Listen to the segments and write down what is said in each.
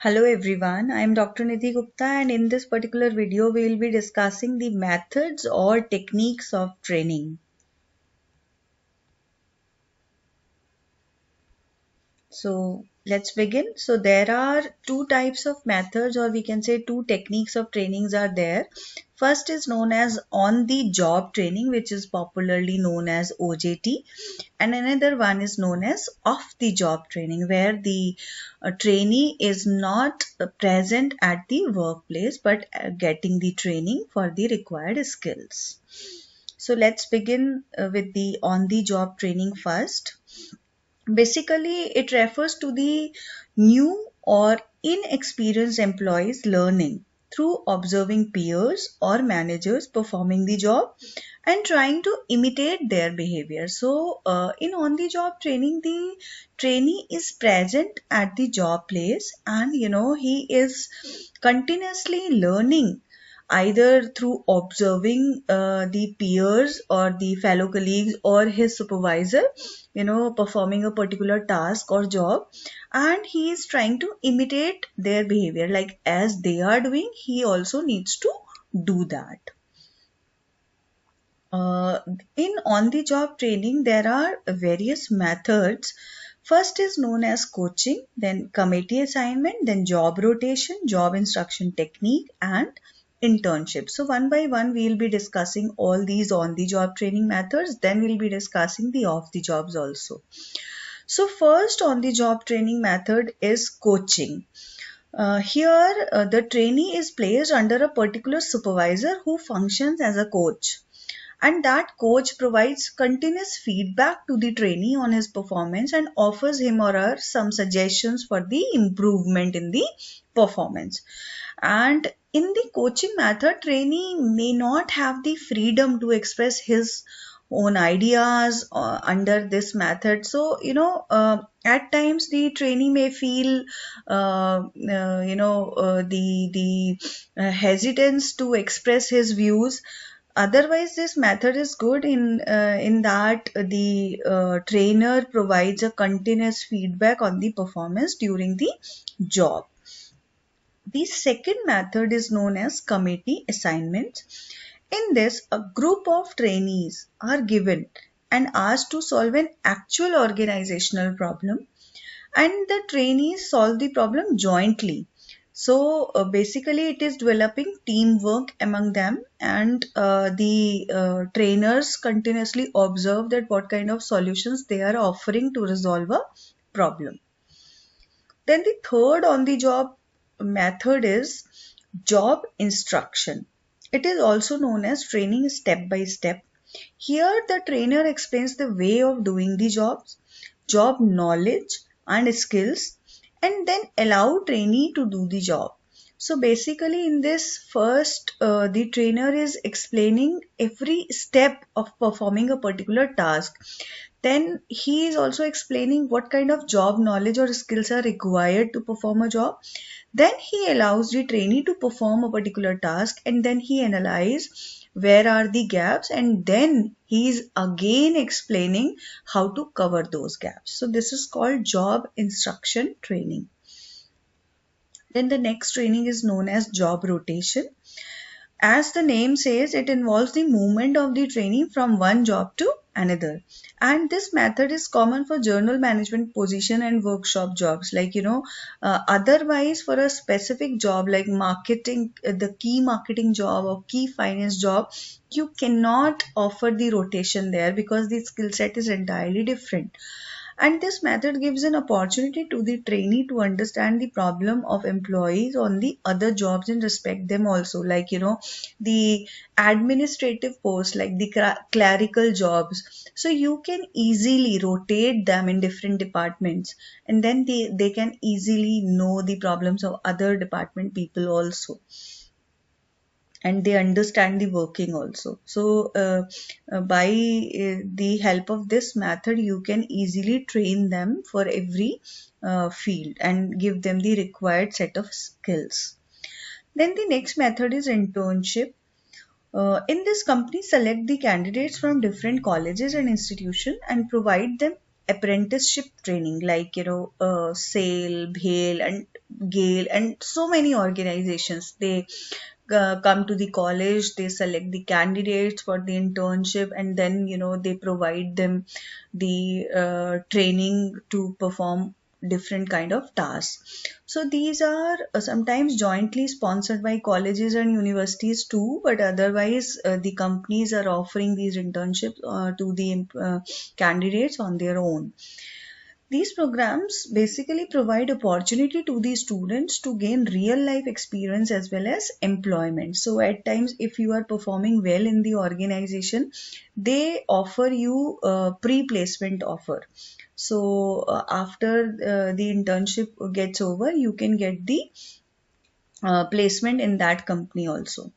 Hello everyone, I am Dr. Nidhi Gupta and in this particular video we will be discussing the methods or techniques of training. So let's begin. So there are two types of methods, or we can say two techniques of trainings are there. First is known as on the job training, which is popularly known as OJT, and another one is known as off the job training, where the trainee is not present at the workplace but getting the training for the required skills. So let's begin with the on the job training first. Basically, it refers to the new or inexperienced employees learning through observing peers or managers performing the job and trying to imitate their behavior. So, in on the job training, the trainee is present at the job place and he is continuously learning either through observing the peers or the fellow colleagues or his supervisor performing a particular task or job, and he is trying to imitate their behavior, like as they are doing he also needs to do that. uh, in on the job training there are various methods. First is known as coaching, then committee assignment, then job rotation, job instruction technique, and internship. So one by one we will be discussing all these on the job training methods, then we'll be discussing the off the jobs also. So first on the job training method is coaching. Here the trainee is placed under a particular supervisor who functions as a coach, and that coach provides continuous feedback to the trainee on his performance and offers him or her some suggestions for the improvement in the performance. And in the coaching method, trainee may not have the freedom to express his own ideas under this method. So at times the trainee may feel the hesitance to express his views. Otherwise, this method is good in that the trainer provides a continuous feedback on the performance during the job. The second method is known as committee assignments. In this, a group of trainees are given and asked to solve an actual organizational problem, and the trainees solve the problem jointly. So basically it is developing teamwork among them, and the trainers continuously observe that what kind of solutions they are offering to resolve a problem. Then the third on the job method is job instruction. It is also known as training step by step. Here the trainer explains the way of doing the jobs, job knowledge and skills, and then allow trainee to do the job. So basically in this first the trainer is explaining every step of performing a particular task. Then he is also explaining what kind of job knowledge or skills are required to perform a job. Then he allows the trainee to perform a particular task, and then he analyzes where are the gaps, and then he is again explaining how to cover those gaps. So this is called job instruction training. Then the next training is known as job rotation. As the name says, it involves the movement of the trainee from one job to another. And this method is common for journal management position and workshop jobs. Like, otherwise for a specific job like marketing, the key marketing job or key finance job, you cannot offer the rotation there because the skill set is entirely different. And this method gives an opportunity to the trainee to understand the problem of employees on the other jobs and respect them also, like the administrative posts, like the clerical jobs. So you can easily rotate them in different departments, and then they can easily know the problems of other department people also, and they understand the working also. So by the help of this method you can easily train them for every field and give them the required set of skills. Then the next method is internship. In this, company select the candidates from different colleges and institutions and provide them apprenticeship training, like SAIL, BHEL, and GAIL, and so many organizations. They come to the college, they select the candidates for the internship, and then they provide them the training to perform different kind of tasks. So these are sometimes jointly sponsored by colleges and universities too, but otherwise the companies are offering these internships to the candidates on their own. These programs basically provide opportunity to the students to gain real life experience as well as employment. So at times, if you are performing well in the organization, they offer you a pre-placement offer. So after the internship gets over, you can get the placement in that company also.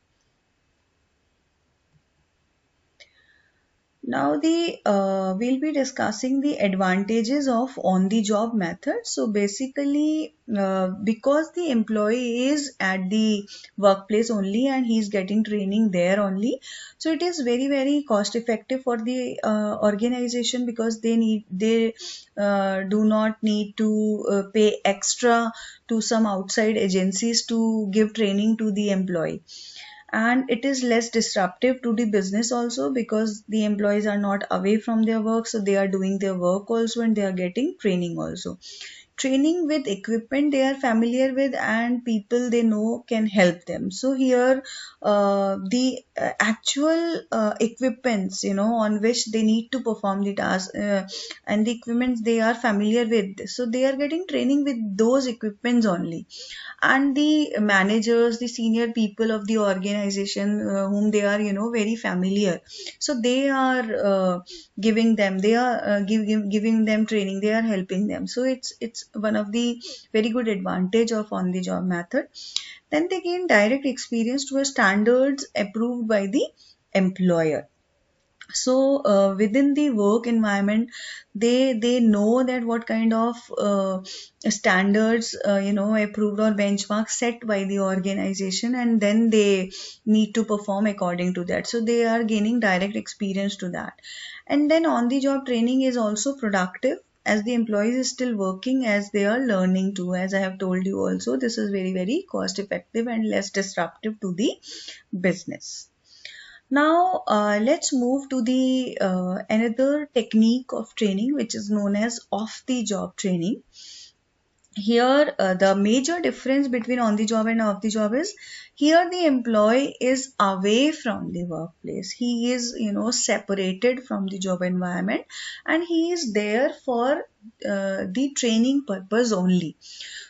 Now the we'll be discussing the advantages of on-the-job method. So basically, because the employee is at the workplace only and he's getting training there only, so it is very very cost effective for the organization, because they do not need to pay extra to some outside agencies to give training to the employee. And it is less disruptive to the business also, because the employees are not away from their work, so they are doing their work also and they are getting training also. Training with equipment they are familiar with and people they know can help them. So here the actual equipments on which they need to perform the task, and the equipments they are familiar with, so they are getting training with those equipments only. And the managers, the senior people of the organization, whom they are very familiar, so they are giving them, they are giving them training, they are helping them. So it's one of the very good advantage of on the job method. Then they gain direct experience to a standards approved by the employer. So within the work environment, they know that what kind of standards approved or benchmarks set by the organization, and then they need to perform according to that. So they are gaining direct experience to that. And then on the job training is also productive, as the employees is still working as they are learning too. As I have told you also, this is very very cost effective and less disruptive to the business. Now, let's move to the another technique of training, which is known as off-the-job training. Here, the major difference between on-the-job and off-the-job is, here the employee is away from the workplace. He is, separated from the job environment, and he is there for the training purpose only.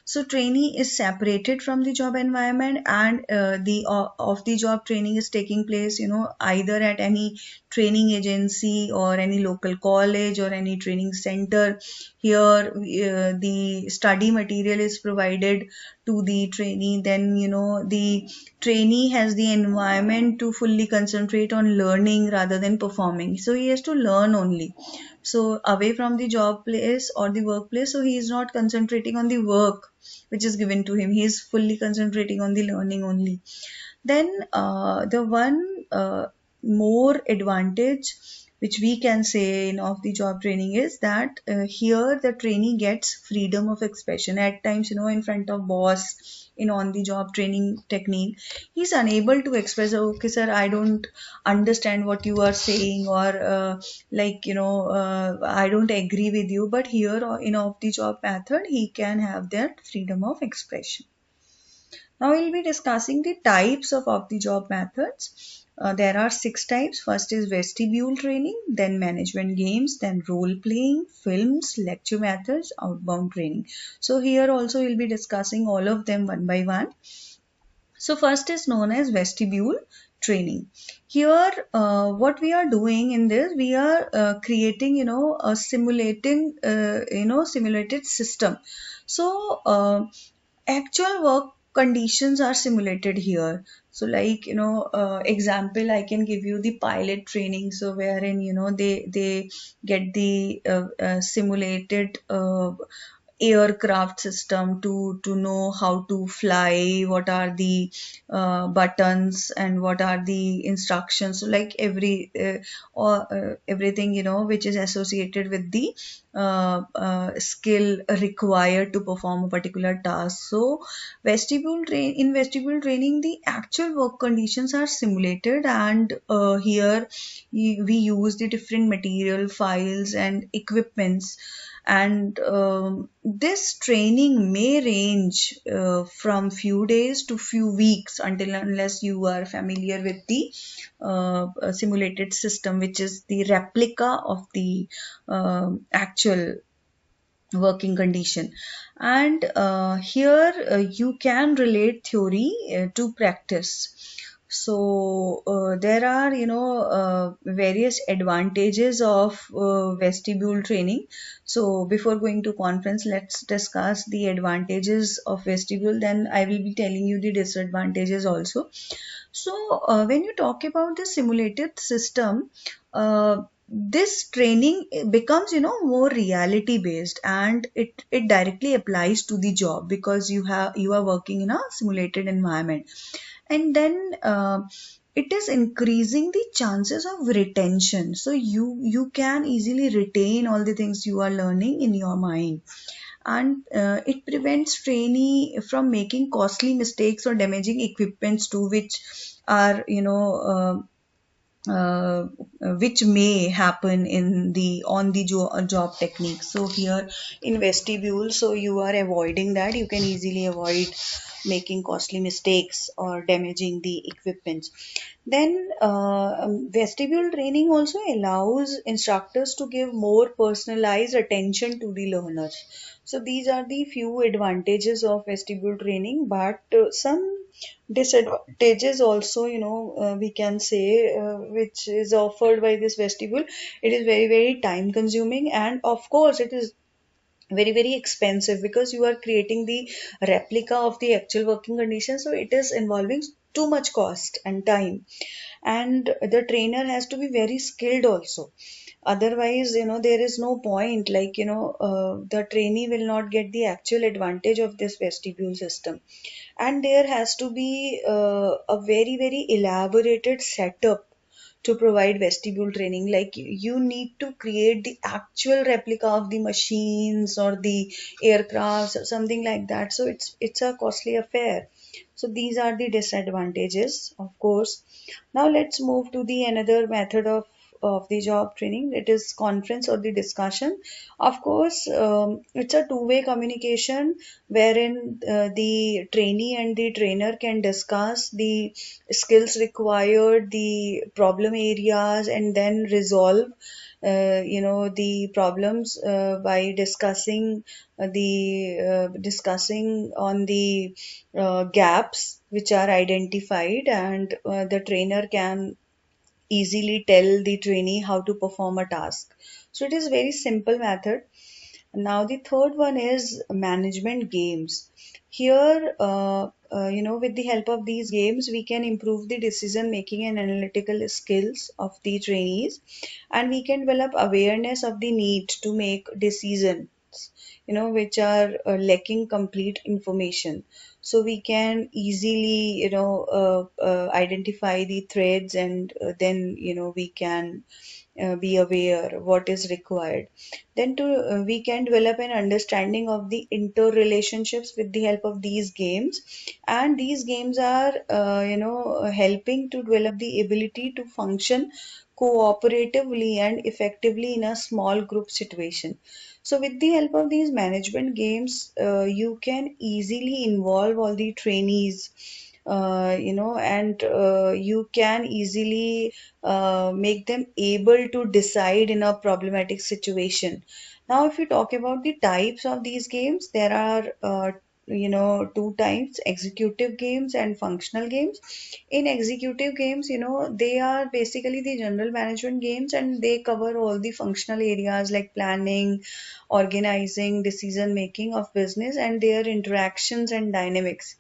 So trainee is separated from the job environment, and the off the job training is taking place either at any training agency or any local college or any training center. Here the study material is provided to the trainee. Then the trainee has the environment to fully concentrate on learning rather than performing, so he has to learn only. So away from the job place or the workplace, so he is not concentrating on the work which is given to him, he is fully concentrating on the learning only. Then the one more advantage which we can say in off the job training is that here the trainee gets freedom of expression. At times in front of boss, in on the job training technique, he's unable to express, okay sir, I don't understand what you are saying, or I don't agree with you. But here in off the job method, he can have that freedom of expression. Now we'll be discussing the types of off-the-job methods. There are 6 types. First is vestibule training, then management games, then role playing, films, lecture methods, outbound training. So here also we'll be discussing all of them one by one. So first is known as vestibule training. Here what we are doing in this, we are creating a simulated system. So actual work conditions are simulated here. So like example I can give you the pilot training, so wherein they get the simulated aircraft system to know how to fly, what are the buttons and what are the instructions. So like everything, which is associated with the skill required to perform a particular task. So in vestibule training, the actual work conditions are simulated, and here we use the different material, files and equipments. And this training may range from few days to few weeks, until unless you are familiar with the simulated system, which is the replica of the actual working condition. And here you can relate theory to practice. So there are various advantages of vestibule training. So before going to conference, let's discuss the advantages of vestibule, then I will be telling you the disadvantages also. So when you talk about the simulated system, this training becomes more reality based, and it directly applies to the job, because you are working in a simulated environment. And then it is increasing the chances of retention, so you can easily retain all the things you are learning in your mind. And it prevents trainee from making costly mistakes or damaging equipments too, which are which may happen in the on the job technique. So here in vestibule, so you are avoiding that. You can easily avoid making costly mistakes or damaging the equipments. Then vestibule training also allows instructors to give more personalized attention to the learners. So these are the few advantages of vestibule training, but some disadvantages also, we can say, which is offered by this vestibule. It is very, very time consuming, and of course it is very, very expensive, because you are creating the replica of the actual working condition, so it is involving too much cost and time. And the trainer has to be very skilled also, otherwise there is no point, like the trainee will not get the actual advantage of this vestibule system. And there has to be a very, very elaborated setup to provide vestibule training. Like you need to create the actual replica of the machines or the aircrafts or something like that, so it's a costly affair. So these are the disadvantages, of course. Now let's move to the another method of the job training. It is conference or the discussion. Of course, it's a two-way communication, wherein the trainee and the trainer can discuss the skills required, the problem areas, and then resolve the problems by discussing on the gaps which are identified. And the trainer can easily tell the trainee how to perform a task. So it is very simple method. Now the third one is management games. Here, with the help of these games, we can improve the decision making and analytical skills of the trainees, and we can develop awareness of the need to make decisions, which are lacking complete information. So we can easily, identify the threads, and then, we can be aware what is required. Then we can develop an understanding of the interrelationships with the help of these games. And these games are helping to develop the ability to function cooperatively and effectively in a small group situation. So with the help of these management games, you can easily involve all the trainees, and you can easily make them able to decide in a problematic situation. Now, if you talk about the types of these games, there are two types: executive games and functional games. In executive games, they are basically the general management games, and they cover all the functional areas like planning, organizing, decision making of business, and their interactions and dynamics.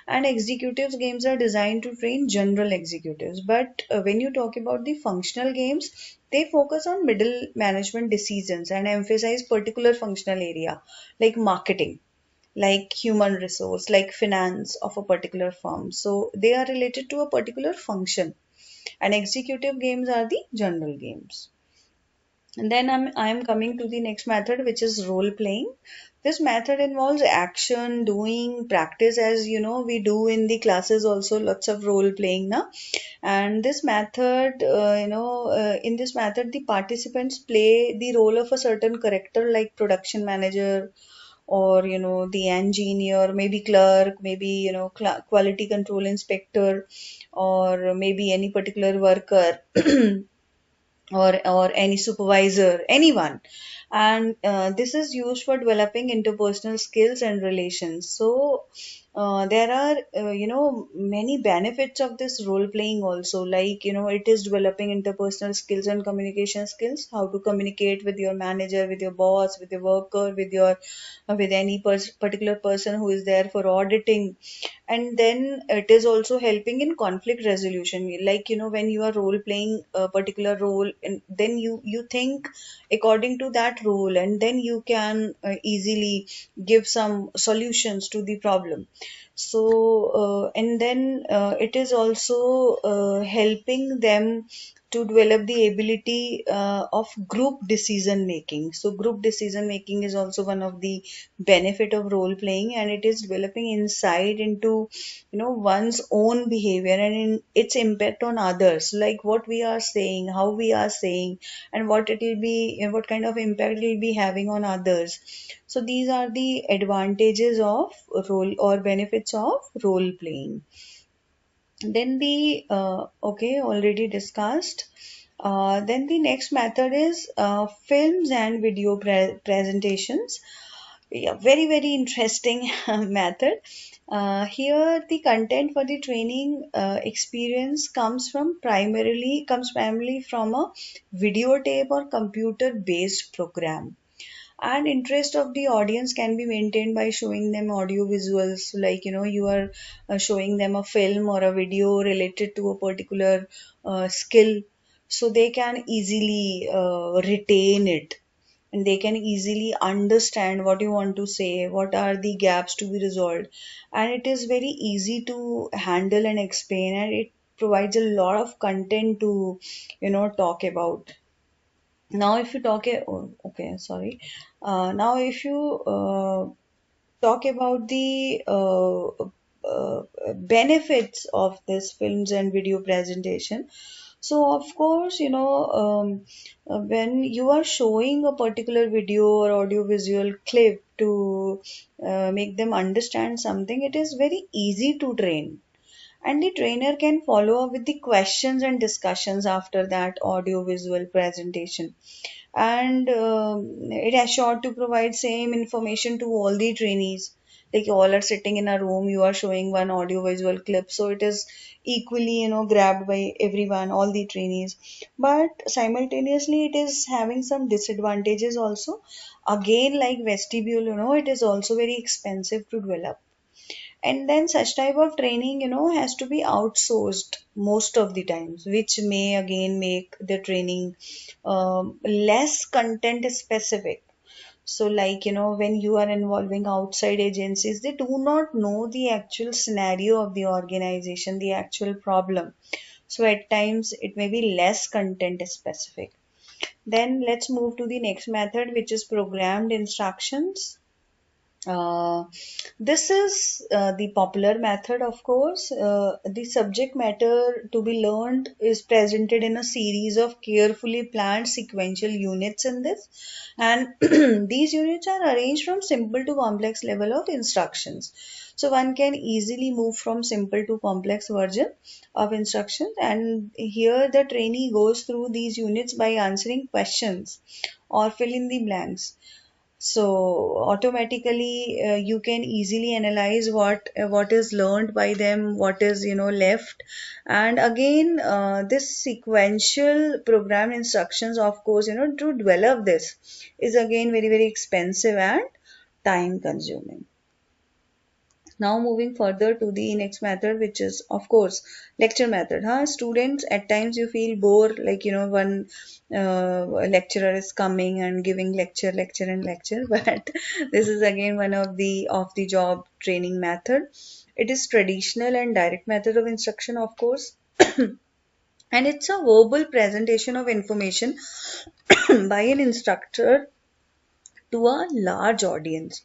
And executives games are designed to train general executives, but when you talk about the functional games, they focus on middle management decisions and emphasize particular functional area like marketing, like human resource, like finance of a particular firm. So they are related to a particular function, and executive games are the general games. And then I'm coming to the next method, which is role playing. This method involves action, doing, practice, as we do in the classes also, lots of role playing now. And this method, in this method, the participants play the role of a certain character like production manager, or the engineer, maybe clerk, maybe quality control inspector, or maybe any particular worker, or any supervisor, anyone. And this is used for developing interpersonal skills and relations. So there are many benefits of this role playing also, like it is developing interpersonal skills and communication skills, how to communicate with your manager, with your boss, with your worker, with any particular person who is there for auditing. And then it is also helping in conflict resolution, like when you are role playing a particular role, and then you think according to that role, and then you can easily give some solutions to the problem. So and then it is also helping them to develop the ability of group decision making. So group decision making is also one of the benefit of role playing, and it is developing insight into one's own behavior and in its impact on others, like what we are saying, how we are saying, and what it will be, what kind of impact it will be having on others. So these are the advantages of role or benefits of role playing. Then the okay, already discussed. Then the next method is films and video presentations. Yeah, very very interesting method. Here the content for the training experience comes primarily from a videotape or computer based program, and interest of the audience can be maintained by showing them audio visuals, like you are showing them a film or a video related to a particular skill, so they can easily retain it, and they can easily understand what you want to say, what are the gaps to be resolved, and it is very easy to handle and explain, and it provides a lot of content to talk about. Now if you okay, sorry. Now if you talk about the benefits of this films and video presentation. So of course, when you are showing a particular video or audio visual clip to make them understand something, it is very easy to train, and the trainer can follow up with the questions and discussions after that audio visual presentation. And it has sure to provide same information to all the trainees, like you all are sitting in a room, you are showing one audio visual clip, so it is equally grabbed by everyone, all the trainees. But simultaneously it is having some disadvantages also. Again, like vestibule, it is also very expensive to develop, and then such type of training has to be outsourced most of the times, which may again make the training less content specific. So like when you are involving outside agencies, they do not know the actual scenario of the organization, the actual problem, so at times it may be less content specific. Then let's move to the next method, which is programmed instructions. uh, this is the popular method, of course. The subject matter to be learned is presented in a series of carefully planned sequential units in this, and these units are arranged from simple to complex level of instructions. So one can easily move from simple to complex version of instructions, and here the trainee goes through these units by answering questions or fill in the blanks. So automatically you can easily analyze what is learned by them, what is left. And again, this sequential program instructions, of course, to develop this is again very very expensive and time consuming. Now moving further to the next method, which is of course lecture method. Students, at times you feel bored, like one lecturer is coming and giving lecture, lecture and lecture. But this is again one of the job training method. It is traditional and direct method of instruction, of course. And it's a verbal presentation of information by an instructor to a large audience.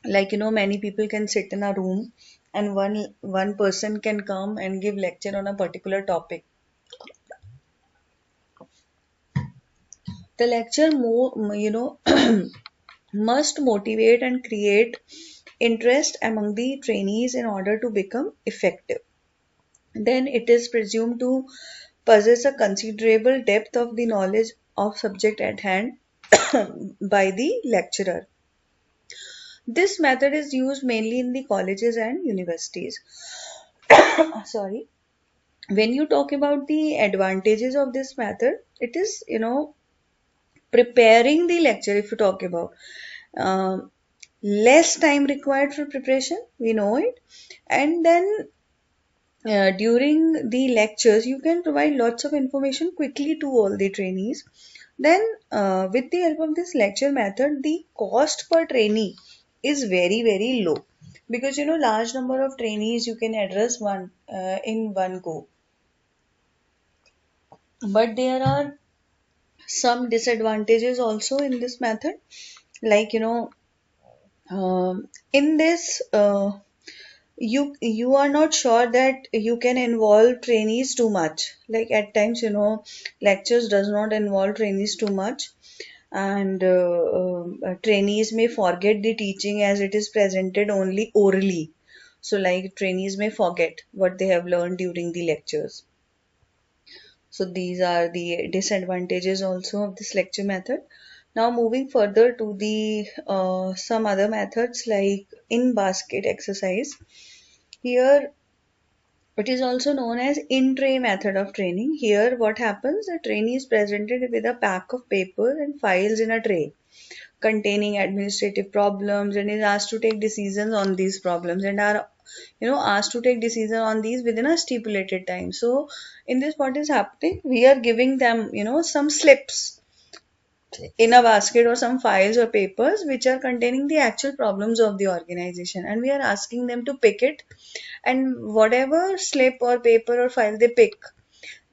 Like many people can sit in a room, and one person can come and give lecture on a particular topic. The lecture more must motivate and create interest among the trainees in order to become effective. Then it is presumed to possess a considerable depth of the knowledge of subject at hand by the lecturer. This method is used mainly in the colleges and universities. Sorry. When you talk about the advantages of this method, it is preparing the lecture. If you talk about um, less time required for preparation, we know it. And then during the lectures you can provide lots of information quickly to all the trainees. Then with the help of this lecture method, the cost per trainee is very very low, because large number of trainees you can address one in one go. But there are some disadvantages also in this method, like in this you are not sure that you can involve trainees too much. Like at times lectures does not involve trainees too much, and trainees may forget the teaching as it is presented only orally. So like trainees may forget what they have learned during the lectures. So these are the disadvantages also of this lecture method. Now moving further to the some other methods like in basket exercise. Here it is also known as in-tray method of training. Here what happens, the trainee is presented with a pack of paper and files in a tray containing administrative problems, and is asked to take decisions on these problems, and are asked to take decision on these within a stipulated time. So in this, what is happening, we are giving them some slips in a basket or some files or papers which are containing the actual problems of the organization, and we are asking them to pick it. And whatever slip or paper or file they pick,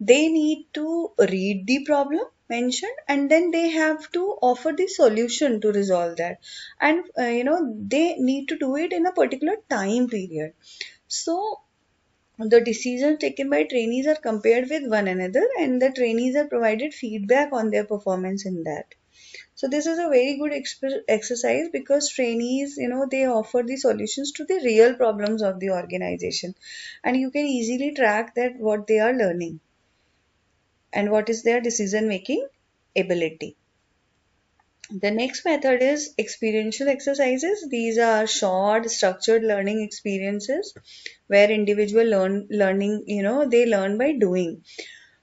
they need to read the problem mentioned, and then they have to offer the solution to resolve that. And they need to do it in a particular time period. So the decisions taken by trainees are compared with one another, and the trainees are provided feedback on their performance in that. So this is a very good exercise, because trainees, they offer the solutions to the real problems of the organization, and you can easily track that what they are learning and what is their decision making ability. The next method is experiential exercises. These are short, structured learning experiences where individual learning, they learn by doing.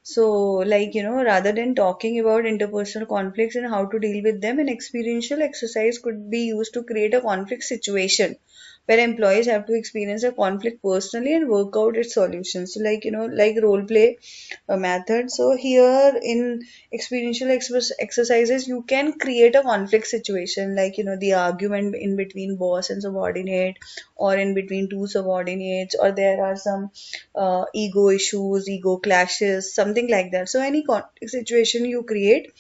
So, like, rather than talking about interpersonal conflicts and how to deal with them, an experiential exercise could be used to create a conflict situation where employees have to experience a conflict personally and work out its solutions. So, like, like role play method. So, here in experiential exercises, you can create a conflict situation, like, the argument in between boss and subordinate, or in between two subordinates, or there are some ego issues, ego clashes, something like that. So any situation you create,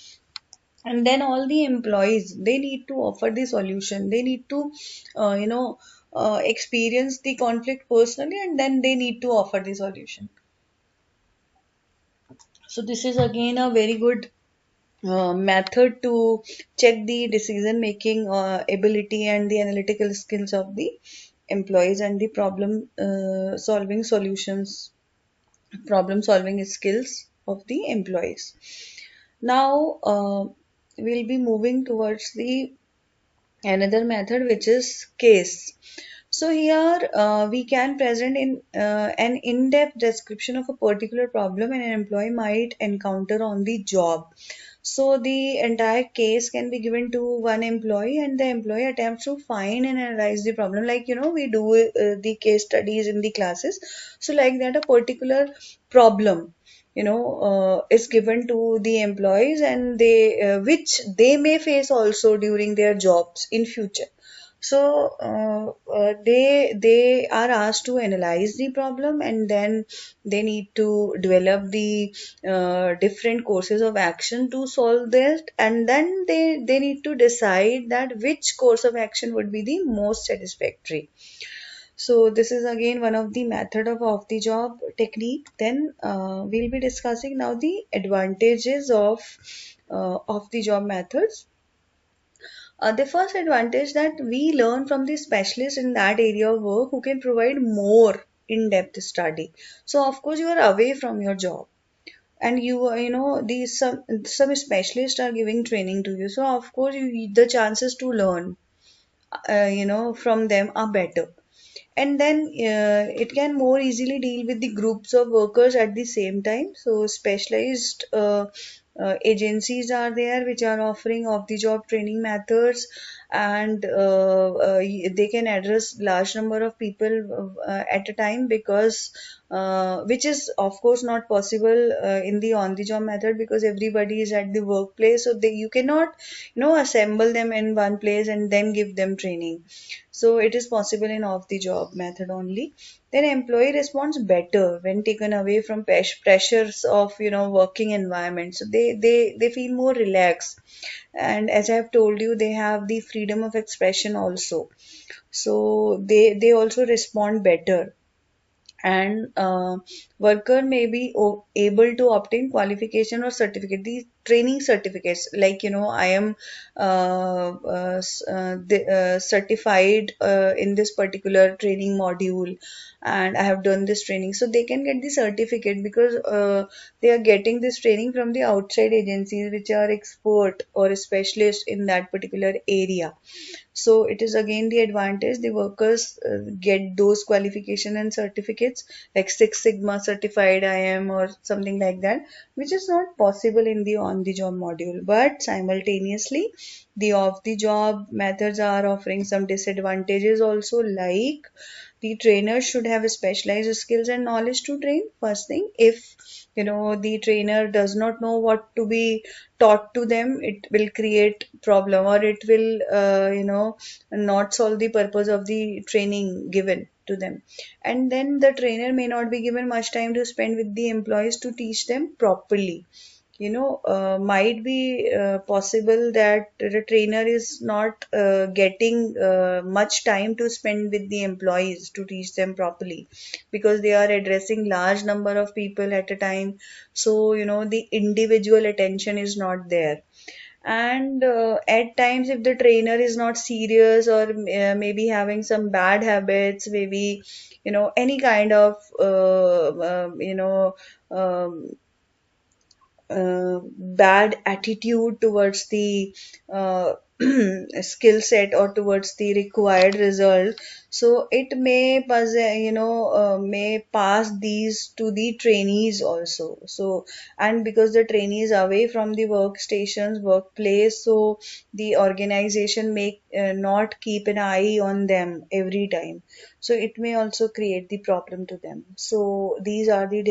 and then all the employees, they need to offer the solution. They need to, experience the conflict personally, and then they need to offer the solution. So this is again a very good method to check the decision making ability and the analytical skills of the employees, and the problem solving skills of the employees. Now we'll be moving towards the another method which is case. So here we can present in an in-depth description of a particular problem an employee might encounter on the job. So the entire case can be given to one employee, and the employee attempts to find and analyze the problem. Like, we do the case studies in the classes. So like that, a particular problem, is given to the employees, and they which they may face also during their jobs in future. So they are asked to analyze the problem, and then they need to develop the different courses of action to solve this, and then they need to decide that which course of action would be the most satisfactory. So this is again one of the method of off-the-job technique. Then we'll be discussing now the advantages of off-the-job methods. The first advantage that we learn from the specialist in that area of work who can provide more in-depth study. So of course you are away from your job, and these some specialists are giving training to you. So of course the chances to learn from them are better, and then it can more easily deal with the groups of workers at the same time. So specialized agencies are there which are offering off the job training methods, and they can address large number of people at a time, because which is of course not possible in the on the job method, because everybody is at the workplace, so you cannot assemble them in one place and then give them training. So it is possible in off the job method only. Then employee responds better when taken away from pressures of working environment. So they feel more relaxed, and as I have told you, they have the freedom of expression also. So they also respond better, and worker may be able to obtain qualification or certificate, these training certificates, like I am certified in this particular training module, and I have done this training, so they can get the certificate, because they are getting this training from the outside agencies which are expert or specialist in that particular area. So it is again the advantage, the workers get those qualification and certificates, like Six Sigma certified I am or something like that, which is not possible in the on the job module. But simultaneously, the off the job methods are offering some disadvantages also, like the trainer should have specialized skills and knowledge to train. First thing, if the trainer does not know what to be taught to them, it will create problem, or it will not solve the purpose of the training given to them. And then the trainer may not be given much time to spend with the employees to teach them properly. Might be possible that the trainer is not getting much time to spend with the employees to teach them properly, because they are addressing large number of people at a time. So the individual attention is not there. And at times, if the trainer is not serious, or maybe having some bad habits, maybe any kind of um, bad attitude towards the skill set or towards the required result, so it may may pass these to the trainees also. So, and because the trainees are away from the workstations workplace, so the organization may not keep an eye on them every time, so it may also create the problem to them. So these are the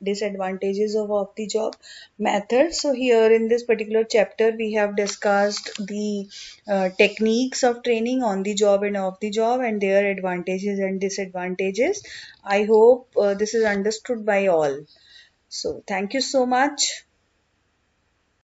disadvantages of off the job method. So here in this particular chapter, we have discussed the techniques of training on the job and off the job, and their advantages and disadvantages. I hope this is understood by all. So thank you so much.